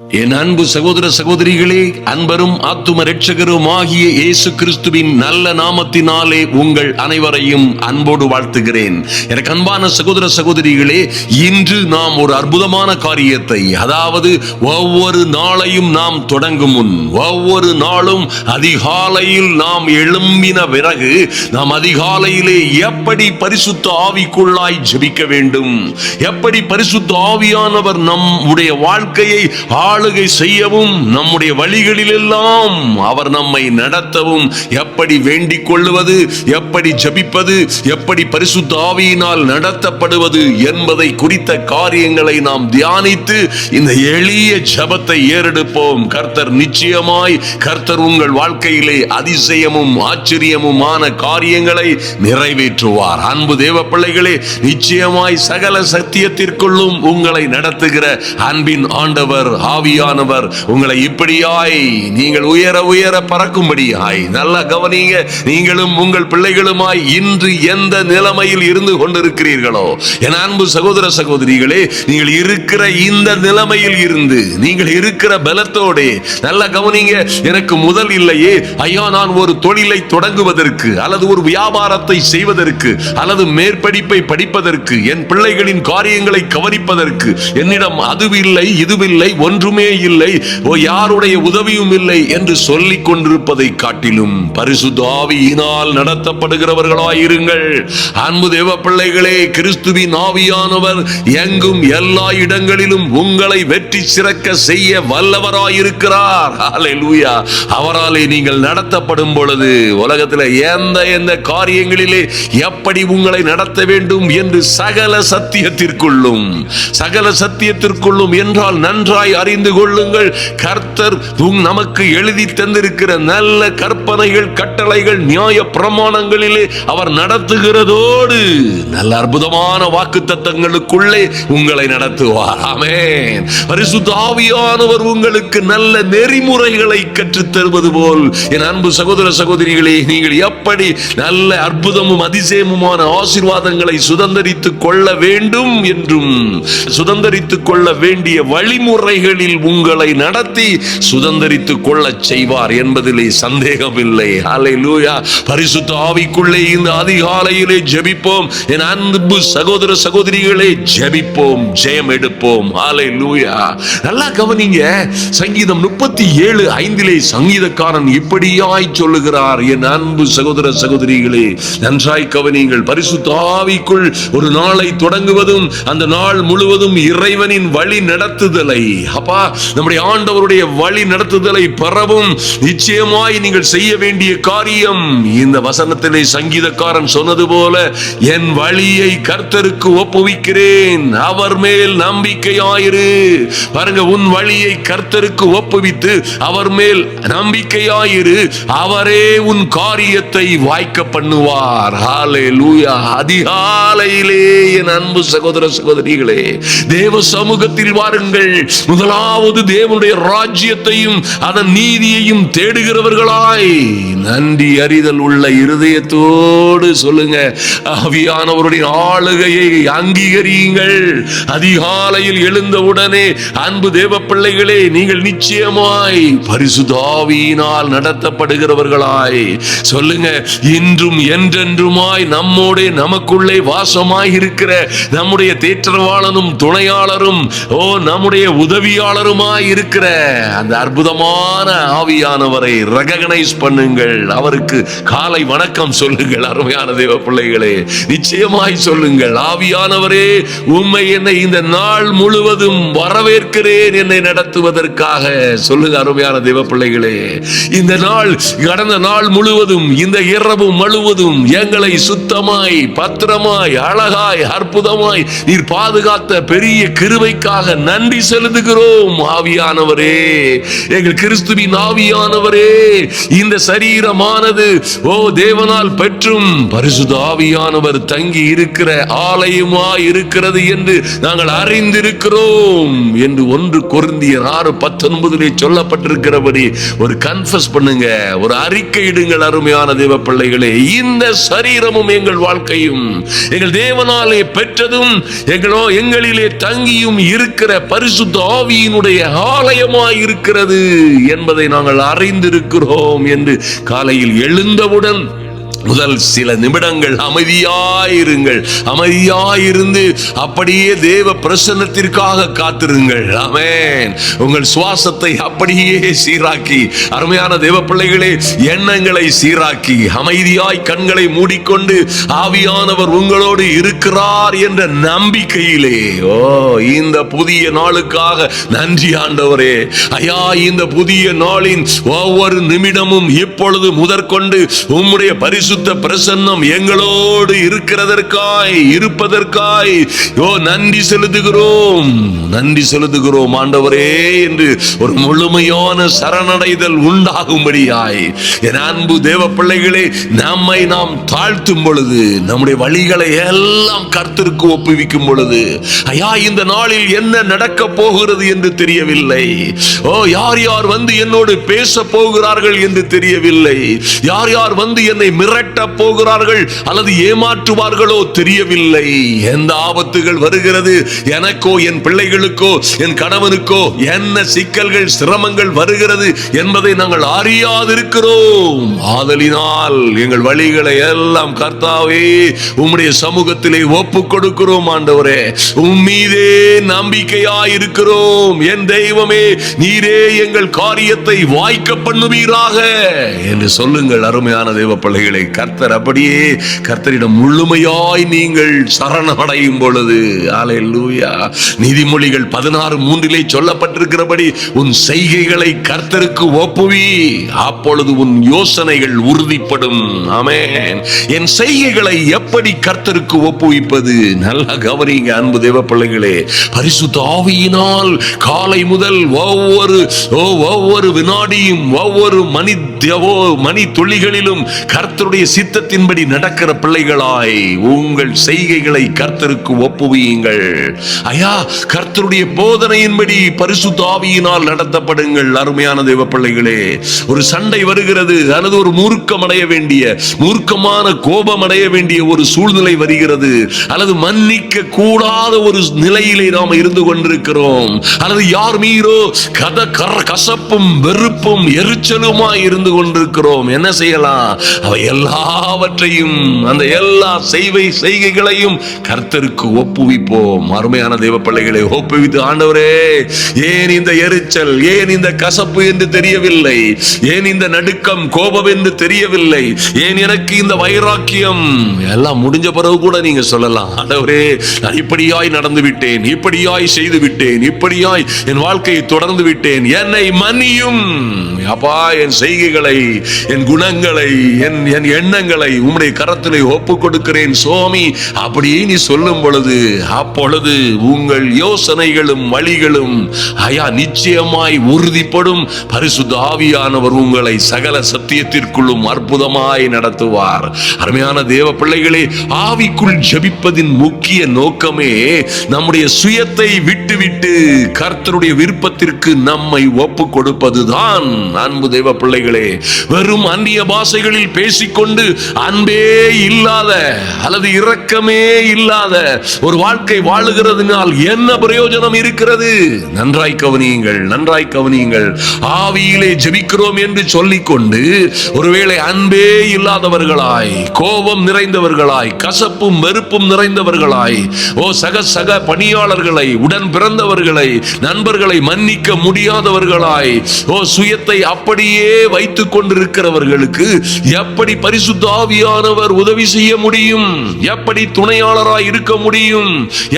என் அன்பு சகோதர சகோதரிகளே, அன்பரும் ஆத்தும இரட்சகரும் ஆகிய இயேசு கிறிஸ்துவின் நல்ல நாமத்தினாலே உங்கள் அனைவரையும் அன்போடு வாழ்த்துகிறேன். எனக்கு அன்பான சகோதர சகோதரிகளே, இன்று நாம் ஒரு அற்புதமான காரியத்தை, அதாவது ஒவ்வொரு நாளையும் நாம் தொடங்கும் முன், ஒவ்வொரு நாளும் அதிகாலையில் நாம் எழும்பின பிறகு நாம் அதிகாலையிலே எப்படி பரிசுத்த ஆவிக்குள்ளாய் ஜெபிக்க வேண்டும், எப்படி பரிசுத்த ஆவியானவர் நம்முடைய வாழ்க்கையை ஆளுகை செய்யவும், நம்முடைய வழிகளிலெல்லாம் அவர் நம்மை நடத்தவும் எப்படி வேண்டிக் கொள்வது, எப்படி ஜெபிப்பது, எப்படி பரிசுத்த ஆவியினால் நடத்தப்படுவது என்பதை குறித்த காரியங்களை நாம் தியானித்து இந்த எளிய ஜெபத்தை ஏறெடுப்போம். கர்த்தர் நிச்சயமாய் உங்கள் வாழ்க்கையிலே அதிசயமும் ஆச்சரியமுமான காரியங்களை நிறைவேற்றுவார். அன்பு தேவ பிள்ளைகளே, நிச்சயமாய் சகல சத்தியத்திற்குள்ளும் உங்களை நடத்துகிற அன்பின் ஆண்டவர் ஆவியானவர் உங்களை இப்படியாய் நீங்கள் உயர உயர பறக்கும்படியாய், நல்லா கவனிங்க, நீங்களும் உங்கள் பிள்ளைகளுமாய் இன்று எந்த நிலைமையில் இருந்து கொண்டிருக்கிறீர்களோ, என் அன்பு சகோதர சகோதரிகளே, நீங்கள் இருக்கிற இந்த நிலைமையில் இருந்து, நீங்கள் இருக்கிற பலத்தோட, நல்லா கவனிங்க, எனக்கு முதல் இல்லையே ஐயா, நான் ஒரு தொழிலை தொடங்குவதற்கு அல்லது ஒரு வியாபாரத்தை செய்வதற்கு அல்லது மேற்படிப்பை படிப்பதற்கு, என் பிள்ளைகளின் காரியங்களை கவனிப்பதற்கு என்னிடம் அதுவில்லை இதுவில்லை ஒன்றுமே இல்லை, யாருடைய உதவியும் இல்லை என்று சொல்லிக் கொண்டிருப்பதை காட்டிலும் பரிசுத்த ஆவியினால் நடத்தப்படுகிறவர்களாயிருங்கள். அன்பு தேவ பிள்ளைகளே, கிறிஸ்துவின் ஆவியானவர் எங்கும் எல்லா இடங்களிலும் உங்களை வெற்றி சிறக்க செய்ய வல்லவராயிருக்கிறார். ஹல்லேலூயா. அவராலே நீங்கள் நடத்தப்படும் பொழுது உலகத்தில் எந்த காரியங்களிலே எப்படி உங்களை நடத்த வேண்டும் என்று சகல சத்தியத்திற்குள்ளும் என்றால் நன்றாய் அறிந்து கொள்ளுங்கள். கர்த்தர் நமக்கு எழுதி தந்திருக்கிற நல்ல கற்பனைகள், கட்டளைகள், நியாய பிரமாணங்களிலே அவர் நடத்துகிறதோடு நல்ல அற்புதமான வாக்குத்தத்தங்களுக்குள்ளே உங்களை நடத்துவார். ஆமென். பரிசுத்த ஆவியானவர் உங்களுக்கு நல்ல நெறிமுறைகளை கற்றுத் தருவது போல், என் அன்பு சகோதர சகோதரிகளே, நீங்கள் எப்படி நல்ல அற்புதமும் அதிசயமுமான ஆசீர்வாதங்களை சுதந்தரித்துக் கொள்ள வேண்டும் என்றும், சுதந்தரித்துக் கொள்ள வேண்டிய வழிமுறைகளில் உங்களை நடத்தி சுதந்தரித்துக் கொள்ள செய்வார் என்பதிலே சந்தேகமில்லை. ஹல்லேலூயா. பரிசுத்த ஆவிக்குள்ளே இந்த அதிகாலையிலே ஜெபிப்போம். என் அன்பு சகோதர சகோதரிகளே, ஜெபிப்போம், ஜெயம் எடுப்போம். ஹல்லேலூயா. நல்லா கவனிங்க, சங்கீதம் 37:5 சங்கீதக்காரன் இப்படியாய் சொல்லுகிறார். என் அன்பு சகோதர சகோதரிகளே, நன்றாய் கவனிங்கள். பரிசுத்த ஆவிக்குள் ஒரு நாளை தொடங்குவதும் அந்த நாள் முழுவதும் இறைவனின் வழி நடத்துதலை, அப்பா, நம்முடைய ஆண்டவருடைய வழி நடத்துதலை பெறவும் நிச்சயமாய் நீங்கள் செய்ய வேண்டிய காரியம், இந்த வசனத்திலே சங்கீதக்காரன் சொன்னது போல, என் வழியை கர்த்தருக்கு ஒப்புவிக்கிறேன், அவர் மேல் நம்பிக்கையாயிரு. பாருங்க, உன் வழியை கர்த்தருக்கு ஒப்புவித்து அவர் மேல் நம்பிக்கையாயிரு, அவரே உன் காரியத்தை வாய்க்க பண்ணுவார். ஹல்லேலூயா. அதிகாலையிலே என் அன்பு சகோதர சகோதரிகளே, தேவ சமூகத்தில் வாருங்கள். முதலாவது தேவனுடைய ராஜ்யத்தையும் அதன் நீதியையும் தேடுகிறவர்களாய் நன்றி அறிதல் உள்ள இருதயத்தோடு சொல்லுங்க, ஆவியானவருடைய ஆளுகையை அங்கீகரியுங்கள். அதிகாலையில் எழுந்தவுடனே அன்பு தேவ பிள்ளைகளே, நீங்கள் நிச்சயமாய் பரிசுத்த ஆவியினால் நடத்தப்படுகிறவர்களாய் சொல்லுங்க, இன்றும் என்றென்றுமாய் நம்மோட நமக்குள்ளே வாசமாய் இருக்கிற நம்முடைய தேற்றவாளனும் துணையாளரும் நம்முடைய உதவியாளருமாய் இருக்கிற அந்த அற்புதமான ஆவியானவரை ரெகக்னைஸ் பண்ணுங்கள். அவருக்கு காலை வணக்கம் சொல்லுங்கள். அருமையான தேவ பிள்ளைகளே, நிச்சயமாய் சொல்லுங்கள், ஆவியானவரே, உம்மை என்னை இந்த நாள் முழுவதும் வரவேற்கிறேன், என்னை நடத்துவதற்காக சொல்லுங்க. அருமையான தேவ பிள்ளைகளே, இந்த நாள், கடந்த நாள் முழுவதும், இந்த இரவு முழுவதும் எங்களை சுத்தமாய், பத்திரமாய், அழகாய், அற்புதமாய் நீர் பாதுகாத்த பெரிய கிருபைக்காக நன்றி செலுத்துகிறோம். ஆவியானவரே, எங்கள் கிறிஸ்துவின் ஆவியானவரே, இந்த சரீரமானது தேவனால் பெற்றும் பரிசுத்த ஆவியானவர் தங்கி இருக்கிற ஆலயமாய் இருக்கிறது என்று நாங்கள் அறிந்திருக்கிறோம் என்று 1 கொரிந்தியர் 6:19 சொல்லப்பட்டிருக்கிறபடி ஒரு கன்ஃபஸ் பண்ணுங்க, ஒரு அறிக்கையிடுங்கள். அருமையான தேவ பிள்ளைகளே, இந்த சரீரமும் எங்கள் வாழ்க்கையும் எங்கள் தேவனாலே பெற்றதும் எங்களிலே தங்கியும் இருக்கிற பரிசுத்த ஆவியின் ஆவியினுடைய ஆலயமாய் இருக்கிறது என்பதை நாங்கள் அறிந்திருக்கிறோம் என்று காலையில் எழுந்தவுடன் முதல் சில நிமிடங்கள் அமைதியாயிருங்கள். அமைதியாயிருந்து அப்படியே தேவ பிரசன்னத்திற்காக காத்திருங்கள். ஆமென். உங்கள் சுவாசத்தை அப்படியே சீராக்கி, அருமையான தேவ பிள்ளைகளே, எண்ணங்களை சீராக்கி அமைதியாய் கண்களை மூடிக்கொண்டு ஆவியானவர் உங்களோடு இருக்கிறார் என்ற நம்பிக்கையிலே, இந்த புதிய நாளுக்காக நன்றி ஆண்டவரே. ஐயா, இந்த புதிய நாளின் ஒவ்வொரு நிமிடமும் இப்பொழுது முதற்கொண்டு உம்முடைய பரிசுத்த பிரசன்னம் எங்களோடு இருப்பதற்காய் நன்றி செலுத்துகிறோம். நன்றி செலுத்துகிறோம் ஆண்டவரே என்று ஒரு முழுமையான சரணடைதல் உண்டாகும்படியாய் என் அன்பு தேவ பிள்ளைகளே, நம்மை நாம் தாழ்த்தும் பொழுது, நம்முடைய வழிகளை எல்லாம் கர்த்தருக்கு ஒப்புவிக்கும் பொழுது, ஐயா, இந்த நாளில் என்ன நடக்க போகிறது என்று தெரியவில்லை. யார் யார் வந்து என்னோடு பேச போகிறார்கள் என்று தெரியவில்லை. யார் யார் வந்து என்னை மிரட்ட போகிறார்கள் அல்லது ஏமாற்றுவார்களோ தெரியவில்லை. எந்த ஆபத்துகள் வருகிறது, எனக்கோ என் பிள்ளைகளுக்கோ என் கணவனுக்கோ என்ன சிக்கல்கள் சிரமங்கள் வருகிறது என்பதை நாங்கள் அறியாதிருக்கிறோம். ஆதலினால் எங்கள் வழிகளை எல்லாம் கர்த்தாவே உம்முடைய சமூகத்திலே ஒப்புக் கொடுக்கிறோம். ஆண்டவரே, உம்மீதே நம்பிக்கையாயிருக்கிறோம். என் தெய்வமே, நீரே எங்கள் காரியத்தை வாய்க்க பண்ணுவீராக என்று சொல்லுங்கள். அருமையான தேவ பிள்ளைகளை, கர்த்தர் அப்படியே கர்த்தரிடம் முழுமையாய் நீங்கள் சரணடையும் பொழுது, அல்லேலூயா, நீதிமொழிகள் 16:3 சொல்லப்பட்டிருக்கிறபடி உன் செய்கைகளை கர்த்தருக்கு ஒப்புவி, அப்பொழுது உன் யோசனைகள் உறுதிப்படும். ஆமென். என் செய்கைகளை எப்படி கர்த்தருக்கு ஒப்புவிப்பது? நல்லா கவனிங்க அன்பு தேவ பிள்ளைகளே. பரிசுத்த ஆவியினால் காலை முதல் ஒவ்வொரு வினாடியும் ஒவ்வொரு மணி துளிகளிலும் கர்த்தருடைய சித்தத்தின்படி நடக்கிற பிள்ளைகளாய் உங்கள் செய்கைகளை கர்த்தருக்கு ஒப்புவியுங்கள். ஐயா, கர்த்தருடைய போதனையின்படி பரிசுத்த ஆவியினால் நடத்தப்படுங்கள். அருமையான தேவ பிள்ளைகளே, ஒரு சண்டை வருகிறது அல்லது ஒரு மூர்க்கமான கோபம் அடைய வேண்டிய ஒரு சூழ்நிலை வருகிறது, அல்லது மன்னிக்க கூடாத ஒரு நிலையிலே நாம் இருந்து கொண்டிருக்கிறோம், அல்லது யார் மீதோ கசப்பும் வெறுப்பும் எரிச்சலுமாய் இருந்து கொண்டிருக்கிறோம். என்ன செய்யலாம்? அவை எல்லாவற்றையும், அந்த எல்லா செய்கைகளையும் கர்த்தருக்கு ஒப்புவிப்போம். அருமையான தேவ பிள்ளைகளை, ஒப்புவித்து, ஆண்டவரே, ஏன் இந்த எரிச்சல், ஏன் இந்த கசப்பு என்று தெரியவில்லை, ஏன் இந்த நடுக்கம் கோபம் என்று தெரியவில்லை, ஏன் எனக்கு இந்த வைராக்கியம், எல்லாம் முடிஞ்ச பிறகு கூட நீங்க சொல்லலாம், ஆண்டவரே, நான் இப்படியாய் நடந்து விட்டேன், இப்படியாய் செய்து விட்டேன், இப்படியாய் என் வாழ்க்கையை தொடர்ந்து விட்டேன், என்னை மன்னியும் அப்பா. என் செய்கைகளை, என் குணங்களை, என் எண்ணங்களை உம்முடைய கரத்திலே ஒப்புக் கொடுக்கிறேன் சுவாமி. அப்படியே நீ சொல்லும் பொழுது, அப்பொழுது உங்கள் யோசனைகளும் வழிகளும் ஐயா நிச்சயமாய் உறுதிப்படும். பரிசுத்த ஆவியானவர் உங்களை சகல சத்தியத்திற்குள்ளும் அற்புதமாய் நடத்துவார். அருமையான தேவ பிள்ளைகளே, ஆவிக்குள் ஜெபிப்பதின் முக்கிய நோக்கமே நம்முடைய சுயத்தை விட்டுவிட்டு கர்த்தருடைய விருப்பத்திற்கு நம்மை ஒப்புக் கொடுப்பதுதான். அன்பு தேவ பிள்ளைகளே, வெறும் அந்நிய பாஷைகளில் பேசிக்கொண்டு அன்பே இல்லாத அல்லது இரக்கமே இல்லாத ஒரு வாழ்க்கை வாழுகிறதுனால் என்ன பிரயோஜனம் இருக்கிறது? நன்றாய் கவனியுங்கள், நன்றாய் கவனியுங்கள். ஆவியிலே ஜெபிக்கிறோம் என்று சொல்லிக்கொண்டு ஒருவேளை அன்பே இல்லாதவர்களாய், கோபம் நிறைந்தவர்களாய், கசப்பும் வெறுப்பும் நிறைந்தவர்களாய், சக பணியாளர்களை, உடன் பிறந்தவர்களை, நண்பர்களை மன்னிக்க முடியாதவர்களாய், சுயத்தை அப்படியே வைத்துக் கொண்டிருக்கிறவர்களுக்கு எப்படி பரிசுத்த ஆவியானவர் உதவி செய்ய முடியும்? எப்படி துணையாளராய் இருக்க முடியும்?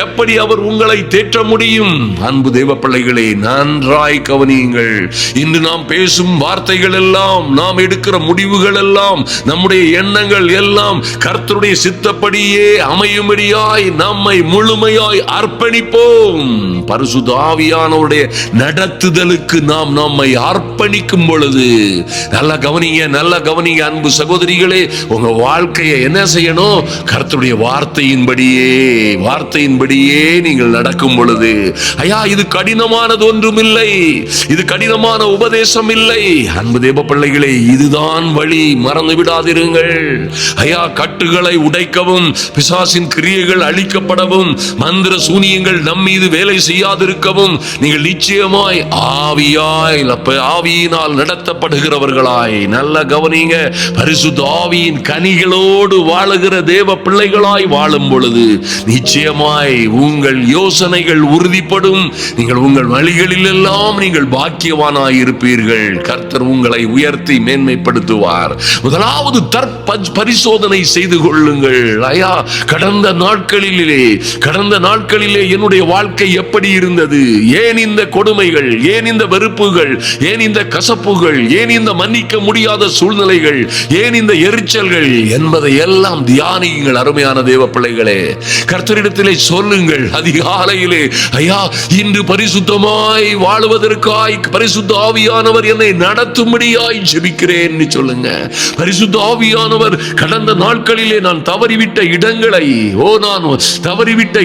எப்படி அவர் உங்களை தேற்ற முடியும்? அன்பு தேவ பிள்ளைகளே, நன்றாய் கவனியுங்கள். இன்று நாம் பேசும் வார்த்தைகள் எல்லாம், நாம் எடுக்கிற முடிவுகள் எல்லாம், நம்முடைய எண்ணங்கள் எல்லாம் கர்த்தருடைய சித்தப்படியே அமையும்படியாய் நம்மை முழுமையாய் அர்ப்பணிப்போம். பரிசுத்த ஆவியானவருடைய நடத்துதலுக்கு நாம் நம்மை அர்ப்பணிக்கும் பொழுது, நல்ல கவனிங்க, நல்ல கவனிங்க அன்பு சகோதரிகள். சகோதரிகளே, உங்க வாழ்க்கையை என்ன செய்யணும்? கர்த்தருடைய வார்த்தையின்படியே நீங்கள் நடக்கும் பொழுது, ஐயா, இது கடினமானது ஒன்றும் இல்லை, இது கடினமான உபதேசம் இல்லை. அன்பு தேவ பிள்ளைகளே, இதுதான் வழி, மறந்து விடாதிருங்கள். ஐயா, கட்டுகளை உடைக்கவும், பிசாசின் கிரியைகள் அழிக்கப்படவும், மந்திர சூனியங்கள் நம் மீது வேலை செய்யாதிருக்கவும் நீங்கள் நிச்சயமாய் ஆவியினால் நடத்தப்படுகிறவர்களாய், நல்ல கவனிங்க, பரிசுத்த ஆவியின் கனிகளோடு வாழுகிற தேவ பிள்ளைகளாய் வாழும் பொழுது நிச்சயமாய் உங்கள் யோசனைகள் உறுதிப்படும். நீங்கள் உங்கள் வழிகளில் எல்லாம் நீங்கள் பாக்கியவானாய் இருப்பீர்கள். கர்த்தர் உங்களை உயர்த்தி மேன்மைப்படுத்துவார். முதலாவது பரிசோதனை செய்து கொள்ளுங்கள். ஐயா, கடந்த நாட்களிலே என்னுடைய வாழ்க்கை எப்படி இருந்தது? ஏன் இந்த கொடுமைகள், ஏன் இந்த வெறுப்புகள், ஏன் இந்த கசப்புகள், ஏன் இந்த மன்னிக்க முடியாத சூழ்நிலைகள், ஏன் இந்த எரிச்சல்கள் என்பதை எல்லாம் தியானியுங்கள். அருமையான தேவ பிள்ளைகளே, கர்த்தரிடத்திலே சொல்லுங்கள். அதிகாலையிலே, ஐயா, இன்று பரிசுத்தமாய் வாழுவதற்காய் பரிசுத்த ஆவியானவர் என்னை நடத்தும்படியாய் ஜெபிக்கிறேன் சொல்லுங்க. பரிசுத்த ஆவியானவர் கடந்த நாட்களிலே நான் தவறிவிட்ட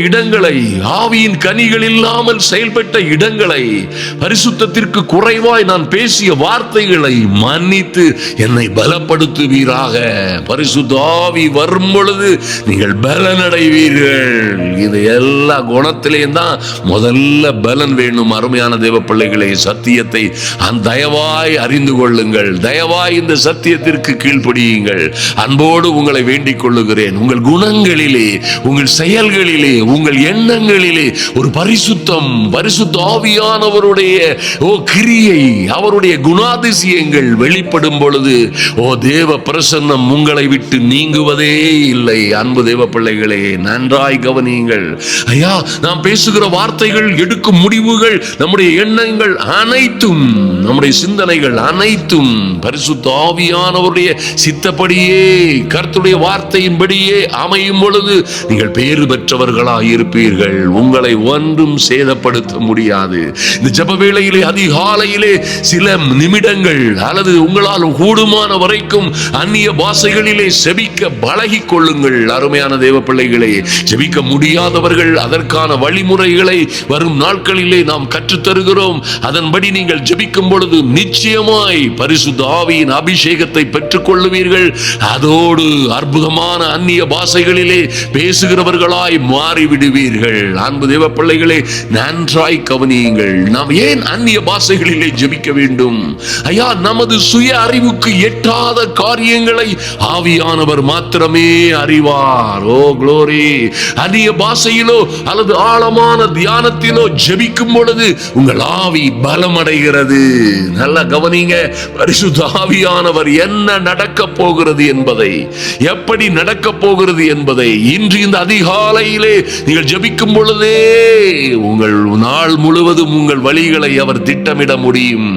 இடங்களை, ஆவியின் கனிகள் இல்லாமல் செயல்பட்ட இடங்களை, பரிசுத்தத்திற்கு குறைவாய் நான் பேசிய வார்த்தைகளை மன்னித்து என்னை பலப்படுத்துவீராக. பரிசுத்த ஆவி வரும் பொழுது நீங்கள் பலன் அடைவீர்கள். இது எல்லா குணத்திலேயும் தான் முதல்ல பலன் வேணும். அருமையான தேவ பிள்ளைகளே, சத்தியத்தை தயவாய் அறிந்து கொள்ளுங்கள். தயவாய் இந்த சத்தியத்திற்கு கீழ்ப்படியுங்கள். அன்போடு உங்களை வேண்டிக் கொள்ளுகிறேன். உங்கள் குணங்களிலே, உங்கள் செயல்களிலே, உங்கள் எண்ணங்களிலே ஒரு பரிசுத்த ஆவியானவருடைய கிரியை, அவருடைய குணாதிசயங்கள் வெளிப்படும் பொழுது தேவ பிரசன்னம் உங்களை விட்டு நீங்குவதே இல்லை. அன்பு தேவ பிள்ளைகளே, நன்றாய் கவனியுங்கள். ஐயா, நாம் பேசுகிற வார்த்தைகள், எடுக்கும் முடிவுகள், நம்முடைய எண்ணங்கள் அனைத்தும், நம்முடைய சிந்தனைகள் அனைத்தும் பரிசுத்த ஆவியானவருடைய சித்தப்படியே, கர்த்தருடைய வார்த்தையின்படியே அமையும் பொழுது நீங்கள் பேறு பெற்றவர்களாக இருப்பீர்கள். உங்களை ஒன்றும் சேதப்படுத்த முடியாது. இந்த ஜெப வேளையிலே, அதிகாலையிலே சில நிமிடங்கள் அல்லது உங்களால் கூடுமான வரைக்கும் அந்நிய பாஷைகளிலே செபிக்க பழகிக் கொள்ளுங்கள். அருமையான தேவ பிள்ளைகளே, ஜெபிக்க முடியாதவர்கள் அதற்கான வழிமுறைகளை வரும் நாட்களிலே நாம் கற்றுத்தருகிறோம். அதன்படி நீங்கள் ஜெபிக்கும் பொழுது நிச்சயமாய் பரிசுத்த ஆவியின் அபிஷேகத்தை பெற்றுக் கொள்ளுவீர்கள். அதோடு அற்புதமான அந்நிய பாஷைகளிலே பேசுகிறவர்களாய் மாறிவிடுவீர்கள். அன்பு தேவ பிள்ளைகளே, நன்றாய் கவனியுங்கள். நாம் ஏன் அந்நிய பாஷைகளிலே ஜெபிக்க வேண்டும்? ஐயா, நமது சுய அறிவுக்கு எட்டாத காரியங்களை ஆவியானவர் மாத்திரமே அறிவார். ஓ குளோரி! அந்நிய பாஷையிலோ அல்லது ஆழமான தியானத்திலோ ஜெபிக்கும் பொழுது உங்கள் ஆவி பலம் அடைகிறது. நல்ல கவனிங்க. பரிசுத்த ஆவியானவர் என்ன நடக்க போகிறது என்பதை, எப்படி நடக்க போகிறது என்பதை இன்று இந்த அதிகாலையிலே நீங்கள் ஜெபிக்கும் பொழுதே உங்கள் நாள் முழுவதும் உங்கள் வழிகளை அவர் திட்டமிட முடியும்.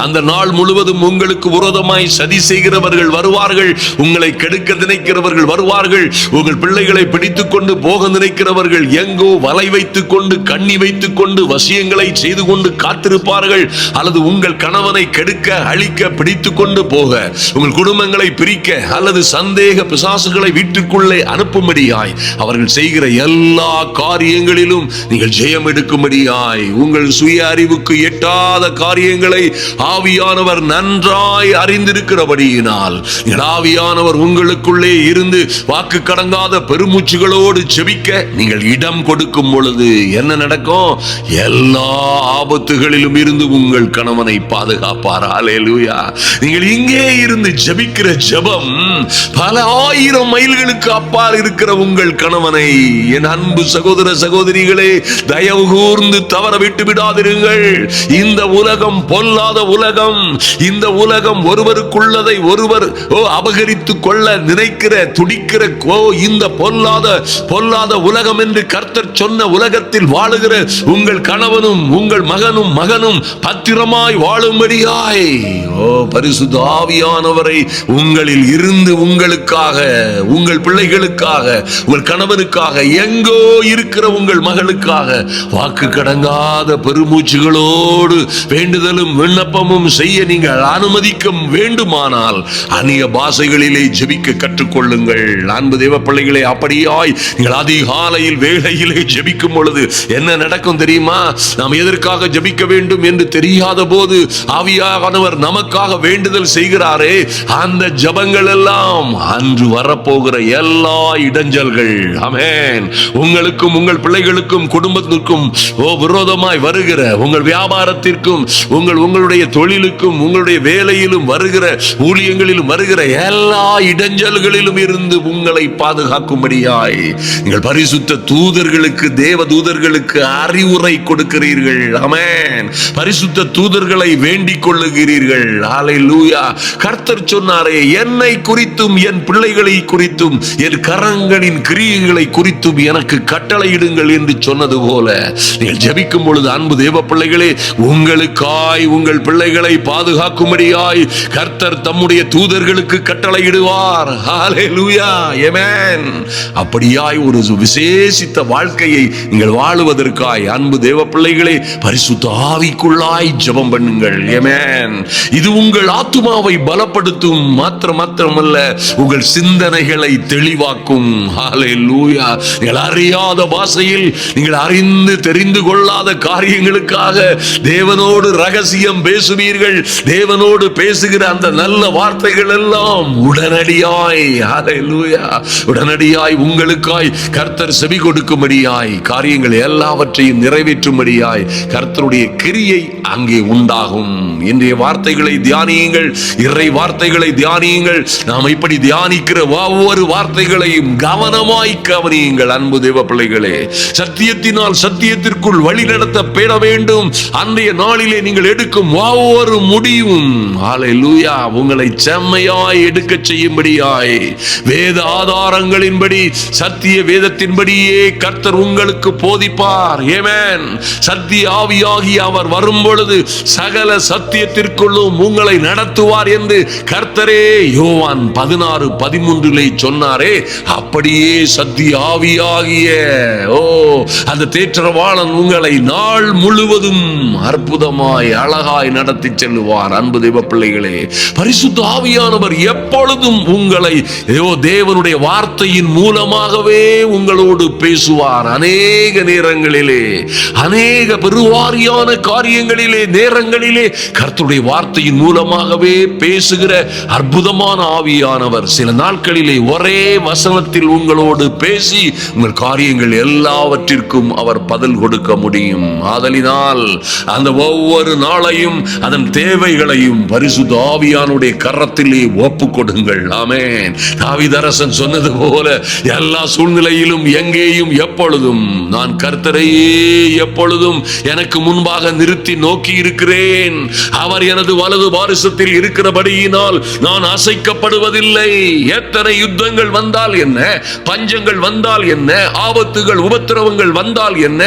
அந்த நாள் முழுவதும் உங்களுக்கு விரோதமாய் சதி செய்கிறவர்கள் வருவார்கள். உங்களை கெடுக்க நினைக்கிறவர்கள் வருவார்கள். உங்கள் பிள்ளைகளை பிடித்துக் கொண்டு போக நினைக்கிறவர்கள் எங்கோ வலை வைத்துக் கொண்டு, கண்ணி வைத்துக் கொண்டு, வசியங்களை செய்து கொண்டு காத்திருப்பார்கள். அல்லது உங்கள் கணவனை கெடுக்க, அழிக்க, பிடித்துக் கொண்டு போக, உங்கள் குடும்பங்களை பிரிக்க, அல்லது சந்தேக பிசாசுகளை வீட்டுக்குள்ளே அனுப்பும்படியாய் அவர்கள் செய்கிற எல்லா காரியங்களிலும் நீங்கள் ஜெயம் எடுக்கும்படியாய் உங்கள் சுய அறிவுக்கு எட்டாத காரியங்களை ஆவியானவர் நன்றாய் அறிந்திருக்கிறபடியினால் ஆவியானவர் உங்களுக்குள்ளே இருந்து வாக்கு கடங்காத பெருமூச்சுகளோடு ஜெபிக்க நீங்கள் இடம் கொடுக்கும் பொழுது என்ன நடக்கும்? எல்லா ஆபத்துகளிலும் இருந்து உங்கள் கணவனை பாதுகாப்பார். அல்லேலூயா! நீங்கள் இங்கே இருந்து ஜெபிக்கிற ஜெபம் பல ஆயிரம் மைல்களுக்கு அப்பால் இருக்கிற உங்கள் கணவனை, என் அன்பு சகோதர சகோதரிகளே, தயவு கூர்ந்து தவற விட்டு விடாதிருங்கள். இந்த உலகம் பொல்லாத உலகம். இந்த உலகம் ஒருவருக்குள்ளதை ஒருவர் அபகரித்துக் கொள்ள நினைக்கிற, துடிக்கிற இந்த பொல்லாத உலகம் என்று கர்த்தர் சொன்ன உலகத்தில் வாழுகிற உங்கள் கணவனும் உங்கள் மகனும் பத்திரமாய் வாழும்படியாய் பரிசுத்த ஆவியானவரை உங்களில் இருந்து உங்களுக்காக, உங்கள் பிள்ளைகளுக்காக, உங்கள் கணவனுக்காக, எங்கோ இருக்கிற உங்கள் மகளுக்காக வாக்கு கடங்காத பெருமூச்சுகளோடு வேண்டுதலும் விண்ணப்பமும் செய்ய நீங்கள் அனுமதிக்க வேண்டுமானால் அந்நிய பாஷைகளிலே ஜெபிக்க கற்றுக்கொள்ளுங்கள். அன்பு தேவ பிள்ளைகளே, அப்படியாய் நீங்கள் அதிகாலையில் வேளையிலே ஜெபிக்கும் பொழுது என்ன நடக்கும் தெரியுமா? நாம் எதற்காக ஜெபிக்க வேண்டும் என்று தெரியாத போது ஆவியானவர் நமக்காக வேண்டுதல் செய்கிறாரே, அந்த ஜெபங்கள் எல்லாம் அன்று வரப்போகிற எல்லா இடைஞ்சல்கள், ஆமென், உங்களுக்கும் உங்கள் பிள்ளைகளுக்கும் குடும்பத்திற்கும் விரோதமாய் வருகிற உங்கள் வியாபாரத்திற்கும் உங்களுடைய தொழிலுக்கும் உங்களுடைய வேலையிலும் வருகிற ஊழியங்களிலும் வருகிற எல்லா இடைஞ்சல்களிலும் இருந்து உங்களை பாதுகாக்கும்படியாய் நீங்கள் பரிசுத்த தூதர்களுக்கு, தேவ தூதர்களுக்கு அறிவுரை கொடுக்கிறீர்கள். ஆமென். பரிசுத்த தூதர்களை வேண்டிக் கொள்ளுகிறீர்கள். ஹல்லேலூயா. கர்த்தர் சொன்னாரே, என்னை குறித்தும் என் பிள்ளைகளை குறித்தும் என் கரங்களின் கிரியைகளை குறித்தும் எனக்கு கட்டளையிடுங்கள் என்று சொன்னது போல நீங்கள் ஜெபிக்கும் பொழுது அன்பு தேவ பிள்ளைகளே, உங்களுக்காய் உங்கள் பிள்ளைகளை பாதுகாக்கும்படியாய் கர்த்தர் தம்முடைய தூதர்களுக்கு கட்டளையிடுவார். ஹல்லேலூயா. ஆமென். அப்படியாய் ஒரு விசேஷித்த வாழ்க்கையை நீங்கள் வாழுவதற்காய் அன்பு தேவ பிள்ளைகளே, பரிசுத்த ஆவிக்குள்ளாய் ஜெபம் பண்ணுங்கள். ஆமென். இது உங்கள் ஆத்துமாவை பலப்படுத்தும், மாத்திரமல்ல உங்கள் சிந்தனைகளை தெளிவாக்கும். ஹல்லேலூயா. நீங்கள் அறியாத பாஷையில், நீங்கள் அறிந்து தெரிந்து கொள்ளாத காரியங்களுக்காக தேவனோடு ரகசியம் பேசுவீர்கள். தேவனோடு பேசுகிற அந்த நல்ல வார்த்தைகள் எல்லாம் உடனடியாய், ஹல்லேலூயா, உடனடியாய் உங்களுக்காய் கர்த்தர் செவி கொடுக்கும்படியாய், காரியங்கள் எல்லாவற்றையும் நிறைவேற்றும்படியாய் கர்த்தருடைய கிரியை அங்கே உண்டாகும். இன்றைய வார்த்தைகளை தியானியுங்கள், இறை வார்த்தைகளை தியானியுங்கள். நாம் இப்படி தியானிக்கிற ஒவ்வொரு வார்த்தைகளையும் கவனமாய் கவனியுங்கள். அன்பு தேவ பிள்ளைகளே, சத்தியத்தினால் சத்தியத்திற்குள் வழி நடத்த பெற வேண்டும். அன்றைய நாளிலே நீங்கள் எடுக்கும் ஒவ்வொரு முடிவும், ஹல்லேலூயா, உங்களை செம்மையாய் எடுக்க செய்யும்படியாய் வேத ஆதாரங்களின்படி, சத்திய வேதத்தின்படியே கர்த்தர் உங்களுக்கு போதிப்பார். ஆமென். சத்திய ஆவியாகி அவர் வரும் பொழுது சகல சத்தியத்திற்குள்ளும் உங்களை நடத்துவார் என்று கர்த்தரே யோவான் 16:13 சொன்னாரே, அப்படியே சத்திய ஆவியாகிய அந்த தேற்றரவாளன் உங்களை நாள் முழுவதும் அற்புதமாய் அழகாய் நடத்தி செல்லுவார். அன்பு தேவ பிள்ளைகளே, பரிசுத்த ஆவியானவர் எப்பொழுதும் உங்களை தேவனுடைய வார்த்தையின் மூலமாகவே உங்களோடு பேசுவார். அநேக நேரங்களிலே, அநேக பெருவாரியான காரியங்களிலே, நேரங்களிலே கர்த்தருடைய வார்த்தையின் மூலமாகவே பேசுகிற அற்புதமான ஆவியானவர் சில நாட்களிலே ஒரே வசனத்தில் உங்களோடு பேசி உங்கள் காரியங்கள் எல்லாவற்றிற்கும் அவர் பதில் கொடுக்க முடியும். ஆதலினால் அந்த ஒவ்வொரு நாளையும் அதன் தேவைகளையும் பரிசுத்த ஆவியானுடைய கரத்திலே ஒப்பு கொடுங்கள். ஆமென். தாவீதரசன் சொன்னது போல, எல்லா சூழ்நிலையிலும் எங்கேயும் எப்பொழுதும் நான் கர்த்தரையே எப்பொழுதும் எனக்கு முன்பாக நிறுத்தி நோக்கி இருக்கிறேன். அவர் எனது வலது பாரிசத்தில் இருக்கிறபடியினால் நான் அசைக்கப்படுவதில்லை. எத்தனை யுத்தங்கள் வந்தால் என்ன, பஞ்சங்கள் வந்தால் என்ன, ஆபத்துகள் உபத்திரவங்கள் வந்தால் என்ன,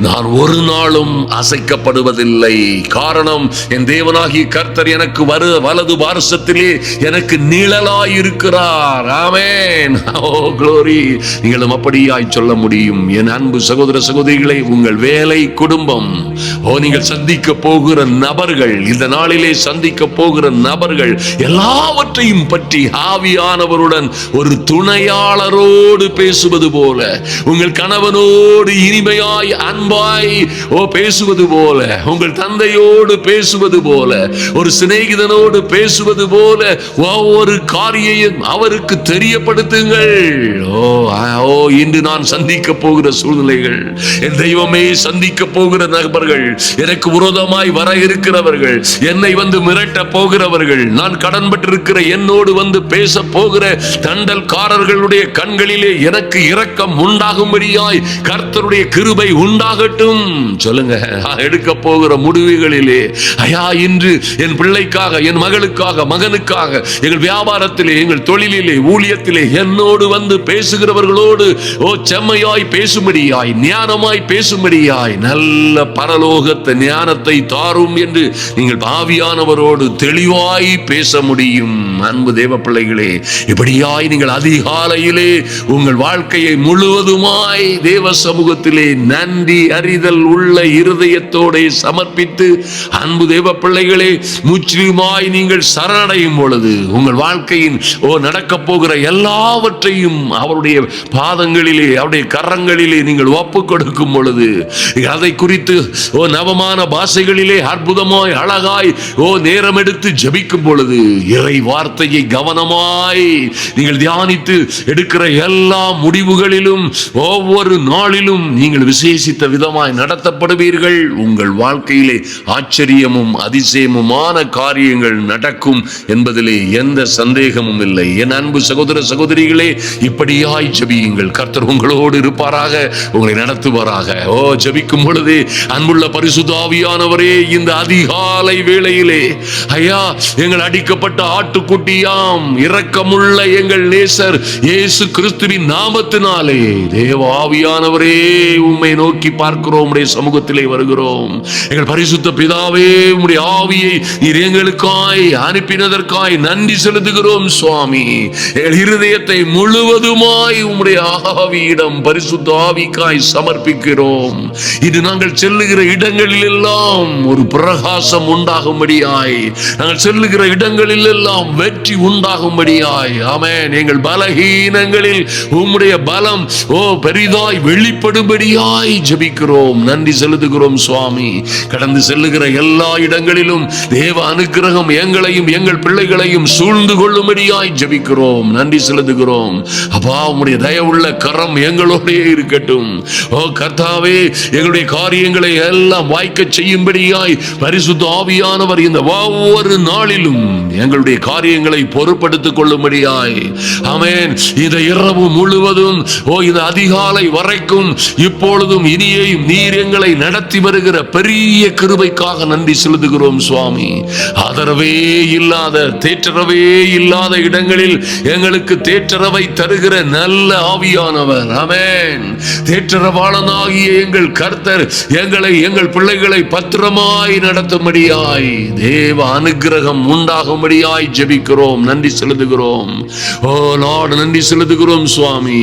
நான் ஒரு நாளும் அசைக்கப்படுவதில்லை. காரணம், என் தேவனாகிய கர்த்தர் எனக்கு வலது பாரிசத்திலே எனக்கு நிழலாய் இருக்கிறார். ஆமென். Oh glory. நீங்களும் அப்படியாய் சொல்ல முடியும். என் அன்பு சகோதர சகோதரிகளை, உங்கள் வேலை, குடும்பம், நீங்கள் சந்திக்க போகிற நபர்கள், இந்த நாளிலே சந்திக்க போகிற நபர்கள் எல்லாவற்றையும் பற்றி ஆவியானவருடன் ஒரு துணையாளரோடு பேசுவது போல, உங்கள் கணவனோடு இனிமையாய் அன்பாய் பேசுவது போல, உங்கள் தந்தையோடு பேசுவது போல, ஒரு சிநேகிதனோடு பேசுவது போல ஒவ்வொரு காரியையும் அவருக்கு தெரியப்படுத்துங்கள். இன்று நான் சந்திக்க போகிற சூழ்நிலைகள், என் தெய்வமே சந்திக்க போகிற நபர்கள், எனக்கு விரோதமாய் வர இருக்கிறவர்கள், என்னை வந்து மிரட்ட போகிறவர்கள், நான் கடன் பட்டிருக்கிற என்னோடு வந்து பேச போகிற தண்டல்காரர்களுடைய கண்களிலே எனக்கு இரக்கம் உண்டாகும்படியாய் கர்த்தருடைய கிருபை உண்டாகட்டும். சொல்லுங்க, எடுக்க போகிற முடிவுகளிலே, ஐயா, இன்று என் பிள்ளைக்காக, என் மகளுக்காக, மகனுக்காக, எங்கள் வியாபாரத்திலே, எங்கள் தொழிலிலே, ஊழியத்திலே என்னோடு வந்து பேசுகிறவர்களோடு செம்மையாய் பேசும்படியாய், ஞானமாய் பேசும்படியாய் நல்ல பரலோகத்தை ஞானத்தை தாரும் என்று நீங்கள் ஆவியானவரோடு தெளிவாய் பேச முடியும். அன்பு தேவ பிள்ளைகளே, இப்படியாய் நீங்கள் அதிகாலையிலே உங்கள் வாழ்க்கையை முழுவதுமாய் தேவ சமூகத்திலே நன்றி அறிதல் உள்ள இருதயத்தோடு சமர்ப்பித்து, அன்பு தேவ பிள்ளைகளே, முற்றிலுமாய் நீங்கள் சரணடையும் பொழுது உங்கள் வாழ்க்கையின் நடக்க போகிற எல்லாவற்றையும் அவருடைய பாதங்களிலே, அவருடைய கரங்களிலே நீங்கள் ஒப்பு கொடுக்கும் பொழுது, அதை குறித்து நவமான பாஷைகளிலே அற்புதமாய் அழகாய் நேரம் எடுத்து ஜெபிக்கும் பொழுது, இறை வார்த்தையை கவனமாய் நீங்கள் தியானித்து எடுக்கிற எல்லா முடிவுகளிலும் ஒவ்வொரு நாளிலும் நீங்கள் விசேஷித்த விதமாய் நடத்தப்படுவீர்கள். உங்கள் வாழ்க்கையிலே ஆச்சரியமும் அதிசயமுமான காரியங்கள் நடக்கும் என்பதிலே எந்த சந்தேகமும் இல்லை. என் அன்பு சகோதர சகோதரிகளே, இப்படியாய் ஜெபியுங்கள். கர்த்தர் உங்களோடு இருப்பாராக, உங்களை நடத்துவாராக. ஜெபிக்கும் பொழுதே அன்புள்ள பரிசுத்த ஆவியானவரே, இந்த அதிகாலை வேளையிலே ஐயா, எங்கள் அடிக்கப்பட்ட ஆட்டுக்குட்டியாம் இரக்கமுள்ள எங்கள் நேசர் இயேசு கிறிஸ்துவின் நாமத்தினாலே தேவ ஆவியானவரே, உம்மை நோக்கி பார்க்கிறோம், உம்முடைய சமூகத்திலே வருகிறோம். எங்கள் பரிசுத்த பிதாவே, உம்முடைய ஆவியை நீர் எங்களுக்காய் அனுப்பினதற்காய் நன்றி செலுத்துகிறோம் சுவாமி. எங்கள் இருதயத்தை முழுவதுமாய் உம்முடைய ஆவியிடம், பரிசுத்த ஆவிக்காய் சமர்ப்பிக்கிறோம். இது நாங்கள் செல்லுகிற இடங்களில் எல்லாம் ஒரு பிரகாசம் உண்டாகும்படியாய், நாங்கள் செல்லுகிற இடங்களில் எல்லாம் வெற்றி உண்டாகும்படியாய், ஆமென். எங்கள் பலகீனங்களில் உம்முடைய பலம் பெரிதாய் வெளிப்படும்படியாய் ஜெபிக்கிறோம், நன்றி செலுத்துகிறோம் சுவாமி. கடந்து செல்லுகிற எல்லா இடங்களிலும் தேவ அனுக்கிரகம் எங்களையும் எங்கள் பிள்ளைகளையும் சூழ்ந்து கொள்ளும்படியாய் ஜெபிக்கிறோம், நன்றி செலுத்துகிறோம். அப்பா, உம்முடைய தயவுள்ள கரம் எங்களோடே இருக்கட்டும். கர்த்தாவே, எங்களுடைய காரியங்களை எல்லாம் வாய்க்க செய்யும்படியாய் பரிசுத்த ஆவியானவர் இந்த ஒவ்வொரு நாளிலும் எங்களுடைய காரியங்களை பொறுப்படுத்திக் கொள்ளும்படியாய், ஆமென். இந்த இரவு முழுவதும் இந்த அதிகாலை வரைக்கும் இப்பொழுதும் இனியேயும் நீர் எங்களை நடத்தி வருகிற பெரிய கிருபைக்காக நன்றி செலுத்துகிறோம் சுவாமி. ஆதரவே இல்லாத, தேற்றரவே இல்லாத இடங்களில் எங்களுக்கு தேற்றரவை தருகிற நல்ல ஆவியானவர், ஆமென். தேற்றரவாளனாகிய எங்கள் கர்த்தர் எங்களை, எங்கள் பிள்ளைகளை பத்திரமாய் நடத்தும்படியாய் தேவ அனுக்கிரகம் உண்டாகும்படியாய் ஜெபிக்கிறோம், நன்றி செலுத்துகிறோம். லார்ட், நன்றி செலுத்துகிறோம் சுவாமி.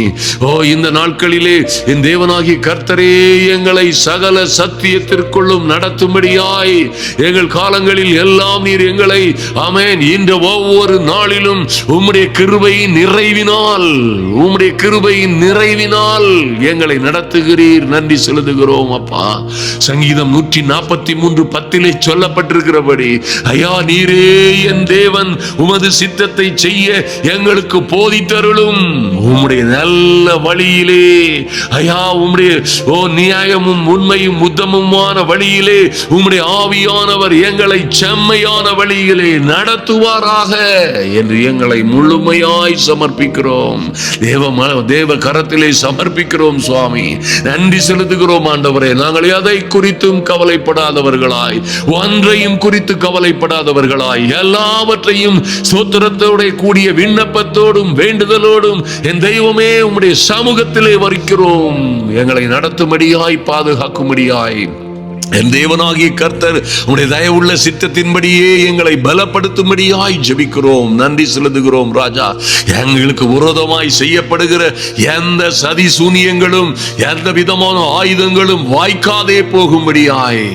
இந்த நாட்களிலே என் தேவனாகிய கர்த்தரே எங்களை சகல சத்தியத்திற்குள்ளும் நடத்தும்படியாய் எங்கள் காலங்களில் எல்லாம் நீர் எங்களை, ஆமென், இந்த ஒவ்வொரு நாளிலும் உம்முடைய கிருபையின் நிறைவினால், உம்முடைய கிருபையின் நிறைவினால் எங்களை நடத்துகிறீர், நன்றி செலுத்துகிறோம் அப்பா. சங்கீதம் 143:10 சொல்லப்பட்டிருக்கிறபடி, ஐயா, நீரே என் தேவன், உமது சித்தத்தை செய்ய எங்களுக்கு போதித்தருளும். உம்முடைய நல்ல வழியிலே, ஐயா, உம்முடைய நியாயமும் உண்மையும் உத்தமமான வழியிலே உம்முடைய ஆவியானவர் எங்களை செம்மையான வழியிலே நடத்துவாராக என்று எங்களை முழுமையாய் சமர்ப்பிக்கிறோம். தேவ கரத்திலே சமர்ப்பிக்கிறோம் சுவாமி, நன்றி செலுத்துகிறோம் ஆண்டவரே. நாங்கள் எதை குறித்தும் கவலைப்படாதவர்களாய், ஒன்றையும் குறித்து கவலைப்படாதவர்களாய், எல்லாவற்றையும் ஸ்தோத்திரத்தோட கூடிய விண்ணப்பத்தோடும் வேண்டுதலோடும் என் தெய்வமே உம்முடைய சமூகத்திலே வருகிறோம். எங்களை நடத்தும்படியாய், பாதுகாக்கும்படியாய் என் தேவனாகிய கர்த்தர் உம்முடைய தயவுள்ள சித்தத்தின்படியே எங்களை பலப்படுத்தும்படியாய் ஜெபிக்கிறோம், நன்றி செலுத்துகிறோம் ராஜா. எங்களுக்கு விரோதமாய் செய்யப்படுகிற எந்த சதி சூனியங்களும், எந்த விதமான ஆயுதங்களும் வாய்க்காதே போகும்படியாய்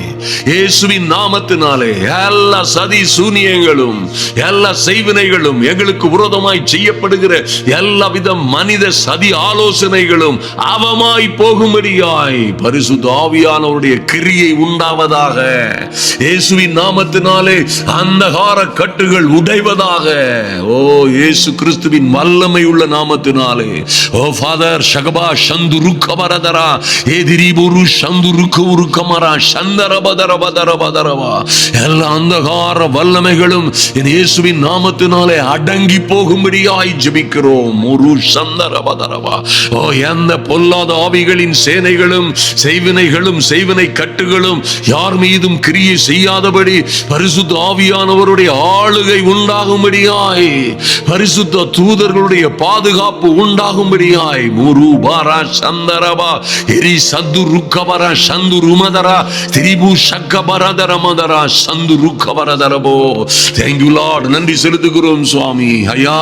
இயேசுவின் நாமத்தினாலே எல்லா சதி சூனியங்களும், எல்லா செய்வினைகளும், எங்களுக்கு விரோதமாய் செய்யப்படுகிற எல்லா வித மனித சதி ஆலோசனைகளும் அவமாய் போகும்படியாய் பரிசுத்த ஆவியானவருடைய கிரியை உண்டாவதாக. இயேசுவின் நாமத்தினாலே அந்தகார கட்டுகள் உடைவதாக. இயேசு கிறிஸ்துவின் வல்லமை உள்ள நாமத்தினாலே. ஃபாதர் ஷகபா சந்துருக்கமரதரா ஏதிரிபுரு சந்துருக்கமரா சந்தரபதரபதரபதரவா எல்லா அந்தகார வல்லமைகளும் இயேசுவின் நாமத்தினாலே அடங்கி போகும்படியாய் ஜெபிக்கிறோம். ஒரு சந்தரபதரவா எந்த பொல்லாத ஆவிகளின் சேனைகளும், செய்வினைகளும், செய்வினை கட்டுகளும் வல்லமைகளும் யார் மீதும் கிரியை செய்யாதபடி பரிசுத்த ஆவியானவருடைய ஆளுகை உண்டாகும்படியாய், பரிசுத்த தூதர்களுடைய பாதுகாப்பு உண்டாகும்படியாய், முருபாரா சந்தரபா எரி சந்து ருக்கபரா சந்து ருமதரா திரிபு சக்கபரதரமதரா சந்து ருக்கபரதரபோ. Thank you Lord. நன்றி செலுத்துகிறோம் சுவாமி. ஐயா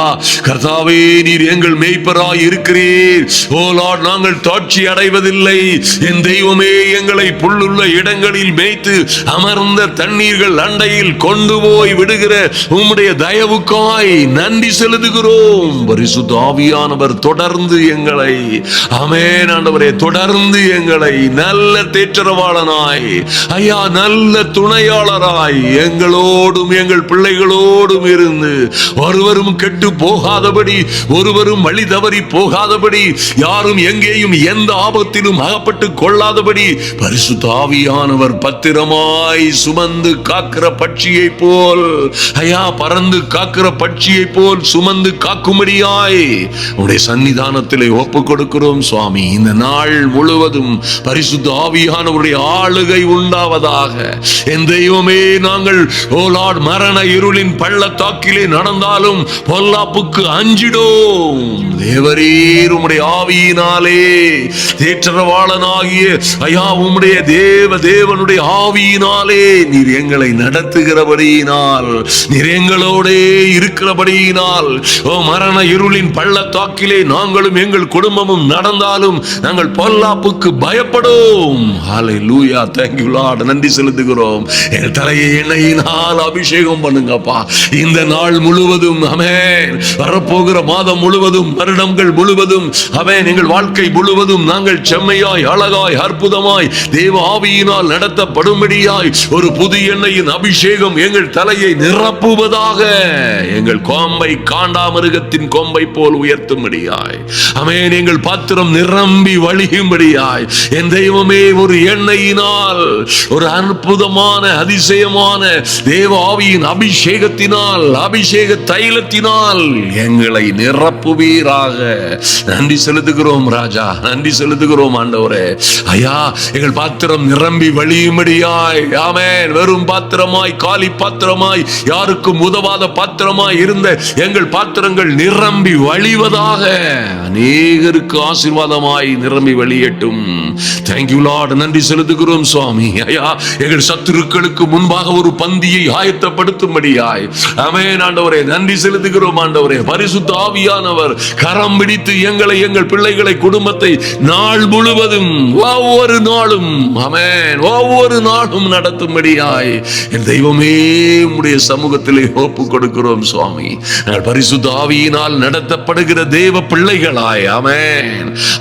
கர்த்தாவே, நீர் எங்கள் மேய்ப்பராய் இருக்கிறீர். ஓ லார்ட், நாங்கள் தாட்சி அடைவதில்லை. என் தெய்வமே, எங்களை புல்லுள்ள இடங்களில் மேய்த்து அமர்ந்த தண்ணீர்கள் அண்டையில் கொண்டு போய் விடுகிற உம்முடைய தயவுக்காய் நன்றி செலுத்துகிறோம். பரிசுத்த ஆவியானவர் தொடர்ந்து எங்களை, ஆமென் ஆண்டவரே, தொடர்ந்து எங்களை நல்ல தேற்றரவாளனாய், ஐயா நல்ல துணையாளராய் எங்களோடும் எங்கள் பிள்ளைகளோடும் இருந்து ஒருவரும் கெட்டு போகாதபடி, ஒருவரும் வழி தவறி போகாதபடி, யாரும் எங்கேயும் எந்த ஆபத்திலும் அகப்பட்டு கொள்ளாதபடி பரிசுத்த ஆவியானவர் பத்திரமாய் சுமந்து காக்கிற பட்சியை போல், ஐயா பறந்து காக்கிற பட்சியை போல் சுமந்து காக்கும்படியாய் உடைய சன்னிதானத்திலே ஒப்பு கொடுக்கிறோம் சுவாமி. இந்த நாள் முழுவதும் பரிசுத்த ஆவியானவருடைய ஆளுகை உண்டாவதாக. என் தெய்வமே, நாங்கள் ஓ லார்ட் மரண இருளின் பள்ளத்தாக்கிலே நடந்தாலும் பொல்லாப்புக்கு அஞ்சிடோம். தேவரீர் உம்முடைய ஆவியினாலே தேற்றரவாளனாகிய ஐயா உம்முடைய தேவனுடைய ஆவியினாலே நீர் எங்களை நடத்துகிறபடியினால், நீர் எங்களோடே இருக்கிறபடியினால், ஓ மரண இருளின் பள்ளத்தாக்கிலே நாங்களும் எங்கள் குடும்பமும் நடந்தாலும் நாங்கள் பொல்லாப்புக்கு பயப்படும். ஹல்லேலூயா. Thank you Lord. நன்றி செலுத்துகிறோம். என் தலையை எண்ணெயினால் அபிஷேகம் பண்ணுங்கப்பா. இந்த நாள் முழுவதும், ஆமென், வரப்போகிற மாதம் முழுவதும், வருடங்கள் முழுவதும், ஆமென், எங்கள் வாழ்க்கை முழுவதும் நாங்கள் செம்மையாய், அழகாய், அற்புதமாய் தேவ ஆவியினால் நடத்தப்படும்படியாய் ஒரு புது எண்ணெயின் அபிஷேகம் எங்கள் தலையை நிரப்புவதாக. எங்கள் கொம்பை காண்டாமிருகத்தின் கொம்பை போல் உயர்த்தும்படியாய், ஆமென், எங்கள் பாத்திரம் நிரம்பி வழியும்படியாய் என் தெய்வமே, ஒரு எண்ணெயினால், ஒரு அற்புதமான அதிசயமான தேவ ஆவியின் அபிஷேகத்தினால், அபிஷேக தைலத்தினால் எங்களை நிரப்புவீராக. நன்றி செலுத்துகிறோம் ராஜா, நன்றி செலுத்துகிறோம் ஆண்டவரே. ஐயா எங்கள் பாத்திரம் நிரம்பி வழியும்படியாய், ஆமென், வெறும் பாத்திரமாய், காலி பாத்திரமாய், யாருக்கும் உதவாத பாத்திரமாய் இருந்த எங்கள் பாத்திரங்கள் நிரம்பி வழிவதாக. அநேகருக்கு ஆசீர்வாதமாய் நிரம்பி வழியட்டும். Thank you Lord. நன்றி செலுத்துகிறோம் சுவாமி. ஐயா எங்கள் சத்துருக்களுக்கு முன்பாக ஒரு பந்தியை ஆயத்தப்படுத்தும்படியாய், ஆமென் ஆண்டவரே, நன்றி செலுத்துகிறோம் ஆண்டவரே. பரிசுத்த ஆவியானவர் கரம் பிடித்து எங்களை, எங்கள் பிள்ளைகளை, குடும்பத்தை நாள் முழுவதும், ஒவ்வொரு நாளும், ஆமென், ஒவ்வொரு நாளும் நடத்தும்படியாய் என் தெய்வமே உம்முடைய சமூகத்திலே ஒப்பு கொடுக்கிறோம் சுவாமி. நாங்கள் பரிசுத்த ஆவியினால் நடத்தப்படுகிற தேவ பிள்ளைகளாய், ஆமென்,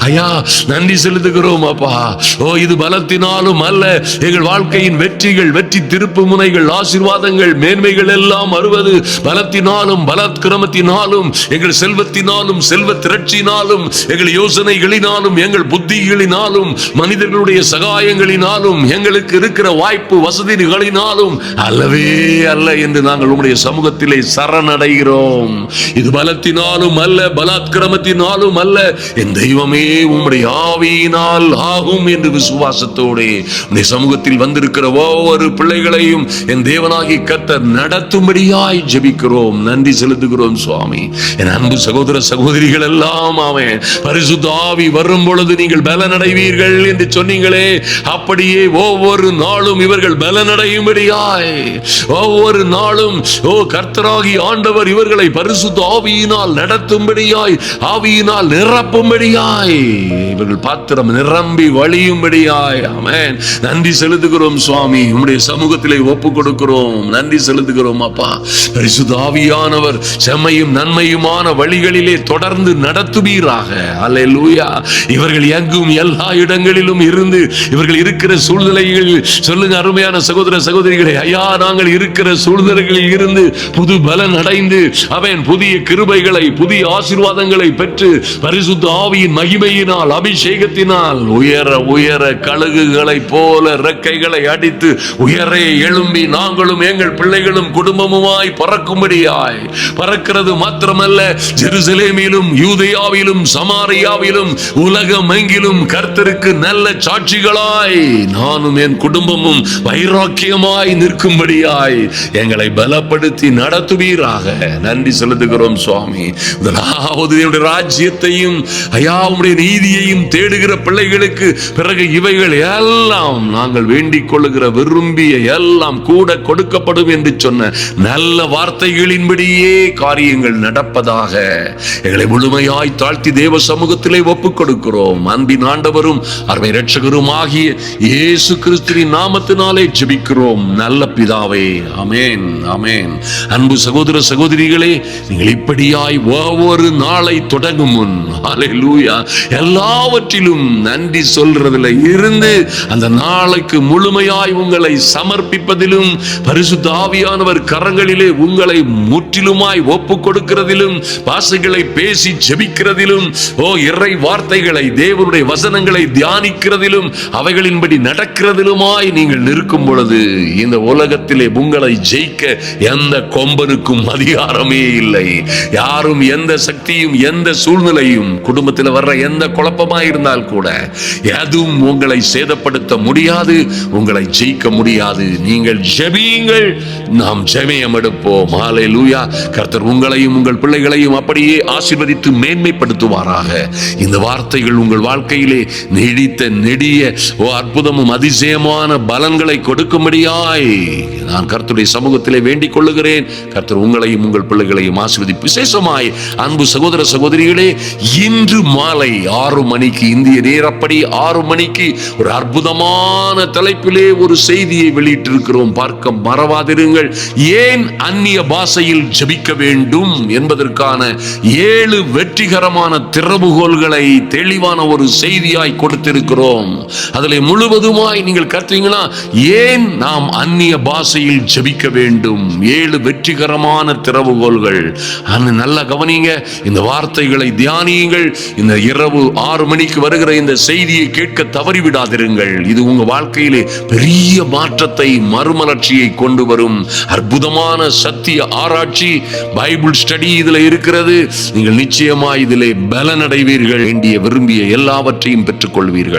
ஐயா நன்றி செலுத்துகிறோம் அப்பா. ஓ இது பலத்தினாலும் அல்ல, எங்கள் வாழ்க்கையின் வெற்றிகள், வெற்றி திருப்பு முனைகள், ஆசீர்வாதங்கள், மேன்மைகள் எல்லாம் வருவது பலத்தினாலும், பலாத்கிரமத்தினாலும், எங்கள் செல்வத்தினாலும், செல்வ திரட்சினாலும், எங்கள் யோசனைகளினாலும், எங்கள் புத்திகளினாலும், மனிதர்களுடைய சகாயங்களினாலும், எங்களுக்கு இருக்கிற வாய்ப்பு வசதிகளினாலும் அல்லவே அல்ல என்று நாங்கள் உம்முடைய சமூகத்திலே சரணடைகிறோம். இது பலத்தினாலும் அல்ல, பலாத்கிரமத்தினாலும் அல்ல, என் தெய்வமே உம்முடைய ஆவியினால் ஆகும் என்று விசுவாசத்தோடு உம்முடைய சமூகத்தில் வந்திருக்கிற ஒவ்வொரு பிள்ளைகளையும் என் தேவனாகிய கர்த்தர் நடத்தும்படியாய் ஜெபிக்கிறோம். நன்றி செலுத்துகிறோம் சுவாமி. என் அன்பு சகோதர சகோதரிகள் எல்லாம், ஆமென், பரிசுத்த ஆவி வரும் பொழுது நீங்கள் பலனடைவீர்கள் என்று சொன்னீங்களே, அப்படியே ஒவ்வொரு நாளும் இவர்கள் பலனடையும்படியாய், ஒவ்வொரு நாளும் ஓ கர்த்தராகிய ஆண்டவர் இவர்களை பரிசுத்த ஆவியினால் நடத்தும்படியாய், ஆவியினால் நிரப்பும்படியாய், இவர்கள் பாத்திரம் நிரம்பி வழியும்படியாய், ஆமென், நன்றி செலுத்துகிறோம் சுவாமி. உம்முடைய சமூகத்திலே ஒப்பு கொடுக்கிறோம். நன்றி செலுத்துகிறோம் அப்பா. பரிசுத்த ஆவியானவர் செம்மையும் நன்மையுமான வழிகளிலே தொடர்ந்து நடத்துவீராக. அல்லேலூயா. இவர்கள் எங்கும் எல்லா இடங்களிலும் இருந்து இவர்கள் இருக்கிற சூழ்நிலைகளில், சொல்லுங்க அருமையான சகோதர சகோதரிகளே, ஐயா நாங்கள் இருக்கிற சூழ்நிலைகளில் இருந்து புது பலன் அடைந்து, அவன் புதிய கிருபைகளை, புதிய ஆசீர்வாதங்களை பெற்று பரிசுத்த ஆவியின் மகிமையினால், அபிஷேகத்தினால் உயர உயர கழுகுகளை போல ரெக்கைகளை அடித்து உயரே எழும்பி நாங்களும் எங்கள் பிள்ளைகளும் குடும்பமுமாய் பறக்கும்படியாய், பறக்கிறது மாத்திரமல்ல, ஜெருசலேமிலும், யூதேயாவிலும், சமாரியாவிலும், உலகம் எங்கிலும் கர்த்தருக்கு நல்ல சாட்சிகளாய் நானும் என் குடும்பமும் வைராக்கியமாய் நிற்கும்படியாய் எங்களை பலப்படுத்தி நடத்துவீராக. நன்றி செலுத்துகிறோம் சுவாமி. முதலாவது ராஜ்யத்தையும் ஐயா உம்முடைய நீதியையும் தேடுகிற பிள்ளைகளுக்கு பிறகு இவைகள் எல்லாம் நாங்கள் வேண்டிக் கொள்ளுகிற விரும்பிய எல்லாம் கூட கொடுக்கப்படும் என்று சொன்ன நல்ல வார்த்தைகளின்படியே காரியங்கள் நடப்பதாக எங்களை முழுமையாய் தாழ்த்தி தேவ சமூகத்திலே ஒப்புக் கொடுக்கிறோம். அன்பின் ஆண்டவரும் அருமை இரட்சகரும் ஆகிய இயேசு கிறிஸ்துவின் நாமத்தினாலே ஜெபிக்கிறோம் நல்ல பிதாவே. ஆமென், ஆமென். அன்பு சகோதர சகோதரிகளே, நீங்கள் இப்படியாய் ஒவ்வொரு நாளை தொடங்கும் முன் ஹல்லேலூயா எல்லாவற்றிலும் நன்றி சொல்றதில் இருந்து அந்த நாளைக்கு முழுமையாய் உங்களை சமர்ப்பிப்பதிலும் பரிசுத்த ஆவியானவர் கரங்களிலே உங்களை முற்றிலுமாய் ஒப்பு கொடுக்கிறதிலும் வார்த்தைகளை பேசி ஜெபிக்கிறதிலும் இறை வார்த்தைகளை தேவனுடைய வசனங்களை தியானிக்கிறதிலும் அவைகளின்படி நடக்கிறதிலுமாய் நீங்கள் நிற்கும் பொழுது இந்த உலகத்திலே உங்களை ஜெயிக்க எந்த கொம்பனுக்கும் அதிகாரமே இல்லை. யாரும் எந்த சக்தியும் எந்த சூழ்நிலையும் குடும்பத்தில் வர்ற எந்த குழப்பமாய் இருந்தால் கூட எதுவும் உங்களை சேதப்படுத்த முடியாது, உங்களை ஜெயிக்க முடியாது. நீங்கள் ஜெபியுங்கள், நாம் ஜெபம் எடுப்போம். ஹல்லேலூயா. கர்த்தர் உங்களையும் உங்கள் பிள்ளைகளையும் அப்படியே ஆசீர்வதித்து மேன்மைப்படுத்துவாராக. இந்த வார்த்தைகள் உங்கள் வாழ்க்கையிலே நீடித்த நெடிய அற்புதமும் அதிசயமான பலன்களை கொடுக்கும்படியாய் நான் கர்த்தருடைய சமூகத்திலே வேண்டிக் கொள்ளுகிறேன். கர்த்தர் உங்களையும் உங்கள் பிள்ளைகளையும் ஆசீர்வதிப்பு. விசேஷமாய் அன்பு சகோதர சகோதரிகளே, இன்று மாலை 6 மணிக்கு இந்திய நேரப்படி 6 மணிக்கு ஒரு அற்புதமான தலைப்பிலே ஒரு செய்தியை வெளியிட்டிருக்கிறோம். பார்க்க மறவாதிருங்கள். ஏன் அந்நிய பாஷையில் ஜெபிக்க வேண்டும் என்பதற்கான 7 வெற்றிகரமான திறவுகோல்களை தெளிவான ஒரு செய்தியாய் கொடுத்திருக்கிறோம். அதிலே முழுவதுமாய் நீங்கள் கற்றீங்கன்னா ஏன் நாம் அந்நிய பாஷையில் ஜெபிக்க வேண்டும், 7 வெற்றிகரமான திறவுகோல்கள். நல்ல கவனிங்க, இந்த வார்த்தைகளை தியானியுங்கள். இந்த இரவு 6 மணிக்கு வருகிற இந்த செய்தியை கேட்க தவறிவிடாதிருங்கள். இது உங்க வாழ்க்கையிலே பெரிய மாற்றத்தை மறுமலர்ச்சியை கொண்டு வரும் அற்புதமான சத்திய ஆராய்ச்சி பைபிள் ஸ்டடி இதுல இருக்கிறது. நீங்கள் நிச்சயமா இதிலே பலனடைவீர்கள். வேண்டிய விரும்பிய எல்லாவற்றையும் பெற்றுக் கொள்வீர்கள்.